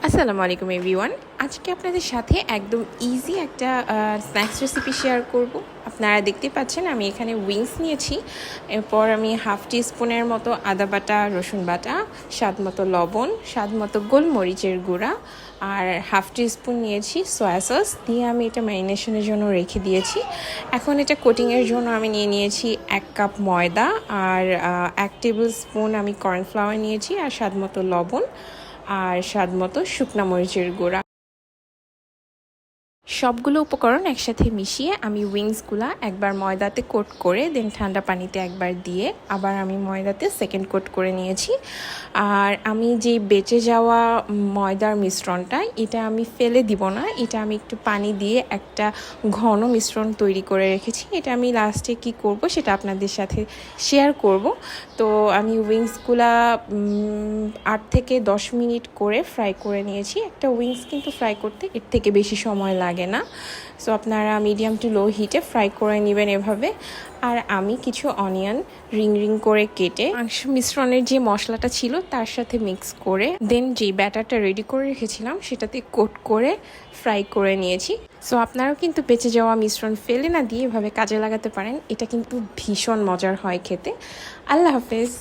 আসসালামু আলাইকুম এভরিওয়ান। আজকে আপনাদের সাথে একদম ইজি একটা স্ন্যাক্স রেসিপি শেয়ার করব। আপনারা দেখতে পাচ্ছেন আমি এখানে উইংস নিয়েছি। এরপর আমি হাফ টি স্পুনের মতো আদা বাটা, রসুন বাটা, স্বাদ মতো লবণ, স্বাদ মতো গোলমরিচের গুঁড়া আর হাফ টি স্পুন নিয়েছি সয়া সস দিয়ে আমি এটা ম্যারিনেশনের জন্য রেখে দিয়েছি। এখন এটা কোটিংয়ের জন্য আমি নিয়েছি 1 কাপ ময়দা আর 1 টেবিল স্পুন আমি কর্নফ্লাওয়ার নিয়েছি আর স্বাদ মতো লবণ আর স্বাদ মতো শুকনা মরিচের গুঁড়া। সবগুলো উপকরণ একসাথে মিশিয়ে আমি উইংসগুলা একবার ময়দাতে কোট করে দেন ঠান্ডা পানিতে একবার দিয়ে আবার আমি ময়দাতে সেকেন্ড কোট করে নিয়েছি। আর আমি যে বেঁচে যাওয়া ময়দার মিশ্রণটা এটা আমি ফেলে দিব না, এটা আমি একটু পানি দিয়ে একটা ঘন মিশ্রণ তৈরি করে রেখেছি। এটা আমি লাস্টে কি করব সেটা আপনাদের সাথে শেয়ার করব। তো আমি উইংসগুলা 8 থেকে 10 মিনিট করে ফ্রাই করে নিয়েছি। একটা উইংস কিন্তু ফ্রাই করতে এর থেকে বেশি সময় লাগে না। সো আপনারা মিডিয়াম টু লো হিটে ফ্রাই করে নেবেন এভাবে। আর আমি কিছু অনিয়ন রিং রিং করে কেটে মাংস মিশ্রণের যে মশলাটা ছিল তার সাথে মিক্স করে দেন যে ব্যাটারটা রেডি করে রেখেছিলাম সেটাতে কোট করে ফ্রাই করে নিয়েছি। সো আপনারাও কিন্তু বেঁচে যাওয়া মিশ্রণ ফেলে না দিয়ে এভাবে কাজে লাগাতে পারেন। এটা কিন্তু ভীষণ মজার হয় খেতে। আল্লাহ হাফেজ।